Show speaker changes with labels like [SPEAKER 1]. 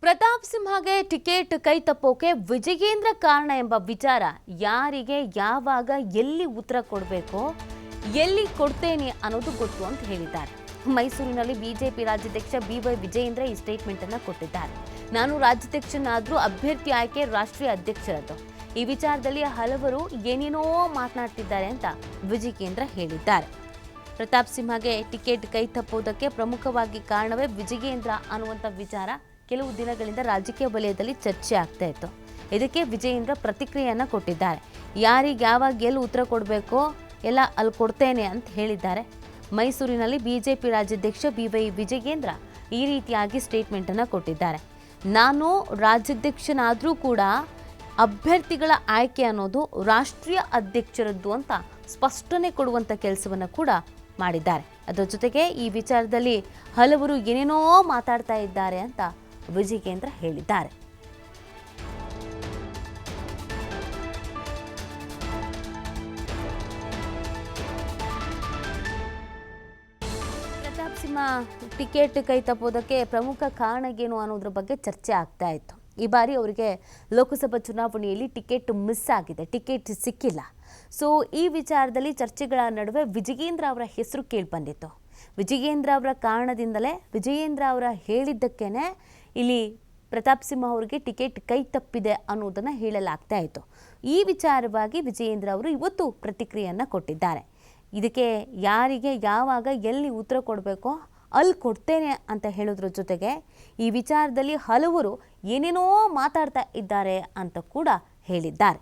[SPEAKER 1] Pratap ಸಿಂಹಗೆ ticket ಕೈ ತಪ್ಪೋಕೆ ವಿಜಯೇಂದ್ರ ಕಾರಣ ಎಂಬ ವಿಚಾರ ಯಾರಿಗೆ ಯಾವಾಗ ಎಲ್ಲಿ ಉತ್ತರ ಕೊಡಬೇಕೋ ಎಲ್ಲಿ ಕೊಡ್ತೇನೆ ಅನ್ನೋದು ಗೊತ್ತು ಅಂತ ಹೇಳಿದ್ದಾರೆ. ಮೈಸೂರಿನಲ್ಲಿ ಬಿಜೆಪಿ ರಾಜ್ಯಾಧ್ಯಕ್ಷ ಬಿವೈ ವಿಜಯೇಂದ್ರ ಈ ಸ್ಟೇಟ್ಮೆಂಟ್ ಅನ್ನು ಕೊಟ್ಟಿದ್ದಾರೆ. ನಾನು ರಾಜ್ಯಾಧ್ಯಕ್ಷನಾದರೂ ಅಭ್ಯರ್ಥಿ ಆಯ್ಕೆ ರಾಷ್ಟ್ರೀಯ ಅಧ್ಯಕ್ಷರದ್ದು. ಈ ವಿಚಾರದಲ್ಲಿ ಹಲವರು ಏನೇನೋ ಮಾತನಾಡ್ತಿದ್ದಾರೆ ಅಂತ ವಿಜಯೇಂದ್ರ ಹೇಳಿದ್ದಾರೆ. ಪ್ರತಾಪ್ ಸಿಂಹಗೆ ಟಿಕೆಟ್ ಕೈ ತಪ್ಪುವುದಕ್ಕೆ ಪ್ರಮುಖವಾಗಿ ಕಾರಣವೇ ವಿಜಯೇಂದ್ರ ಅನ್ನುವಂಥ ವಿಚಾರ ಕೆಲವು ದಿನಗಳಿಂದ ರಾಜಕೀಯ ವಲಯದಲ್ಲಿ ಚರ್ಚೆ ಆಗ್ತಾ ಇತ್ತು. ಇದಕ್ಕೆ ವಿಜಯೇಂದ್ರ ಪ್ರತಿಕ್ರಿಯೆಯನ್ನು ಕೊಟ್ಟಿದ್ದಾರೆ. ಯಾರಿಗೆ ಯಾವಾಗ ಎಲ್ಲಿ ಉತ್ತರ ಕೊಡಬೇಕೋ ಎಲ್ಲ ಅಲ್ಲಿ ಕೊಡ್ತೇನೆ ಅಂತ ಹೇಳಿದ್ದಾರೆ. ಮೈಸೂರಿನಲ್ಲಿ ಬಿಜೆಪಿ ರಾಜ್ಯಾಧ್ಯಕ್ಷ ಬಿವೈ ವಿಜಯೇಂದ್ರ ಈ ರೀತಿಯಾಗಿ ಸ್ಟೇಟ್ಮೆಂಟನ್ನು ಕೊಟ್ಟಿದ್ದಾರೆ. ನಾನು ರಾಜ್ಯಾಧ್ಯಕ್ಷನಾದರೂ ಕೂಡ ಅಭ್ಯರ್ಥಿಗಳ ಆಯ್ಕೆ ಅನ್ನೋದು ರಾಷ್ಟ್ರೀಯ ಅಧ್ಯಕ್ಷರದ್ದು ಅಂತ ಸ್ಪಷ್ಟನೆ ಕೊಡುವಂಥ ಕೆಲಸವನ್ನು ಕೂಡ ಮಾಡಿದ್ದಾರೆ. ಅದರ ಜೊತೆಗೆ ಈ ವಿಚಾರದಲ್ಲಿ ಹಲವರು ಏನೇನೋ ಮಾತಾಡ್ತಾ ಇದ್ದಾರೆ ಅಂತ ವಿಜಯೇಂದ್ರ ಹೇಳಿದ್ದಾರೆ. ಪ್ರತಾಪ್ ಸಿಂಹ ಟಿಕೆಟ್ ಕೈ ತಪ್ಪೋದಕ್ಕೆ ಪ್ರಮುಖ ಕಾರಣ ಏನು ಅನ್ನೋದ್ರ ಬಗ್ಗೆ ಚರ್ಚೆ ಆಗ್ತಾ ಇತ್ತು. ಈ ಬಾರಿ ಅವರಿಗೆ ಲೋಕಸಭಾ ಚುನಾವಣೆಯಲ್ಲಿ ಟಿಕೆಟ್ ಮಿಸ್ ಆಗಿದೆ, ಟಿಕೆಟ್ ಸಿಕ್ಕಿಲ್ಲ. ಸೊ ಈ ವಿಚಾರದಲ್ಲಿ ಚರ್ಚೆಗಳ ನಡುವೆ ವಿಜಯೇಂದ್ರ ಅವರ ಹೆಸರು ಕೇಳಿಬಂದಿತ್ತು. ವಿಜಯೇಂದ್ರ ಅವರ ಕಾರಣದಿಂದಲೇ ವಿಜಯೇಂದ್ರ ಅವರ ಹೇಳಿದ್ದಕ್ಕೇನೆ ಇಲ್ಲಿ ಪ್ರತಾಪ್ ಸಿಂಹ ಅವರಿಗೆ ಟಿಕೆಟ್ ಕೈ ತಪ್ಪಿದೆ ಅನ್ನೋದನ್ನು ಹೇಳಲಾಗ್ತಾ ಇತ್ತು. ಈ ವಿಚಾರವಾಗಿ ವಿಜಯೇಂದ್ರ ಅವರು ಇವತ್ತು ಪ್ರತಿಕ್ರಿಯೆಯನ್ನು ಕೊಟ್ಟಿದ್ದಾರೆ. ಇದಕ್ಕೆ ಯಾರಿಗೆ ಯಾವಾಗ ಎಲ್ಲಿ ಉತ್ತರ ಕೊಡಬೇಕೋ ಅಲ್ಲಿ ಕೊಡ್ತೇನೆ ಅಂತ ಹೇಳೋದ್ರ ಜೊತೆಗೆ ಈ ವಿಚಾರದಲ್ಲಿ ಹಲವರು ಏನೇನೋ ಮಾತಾಡ್ತಾ ಇದ್ದಾರೆ ಅಂತ ಕೂಡ ಹೇಳಿದ್ದಾರೆ.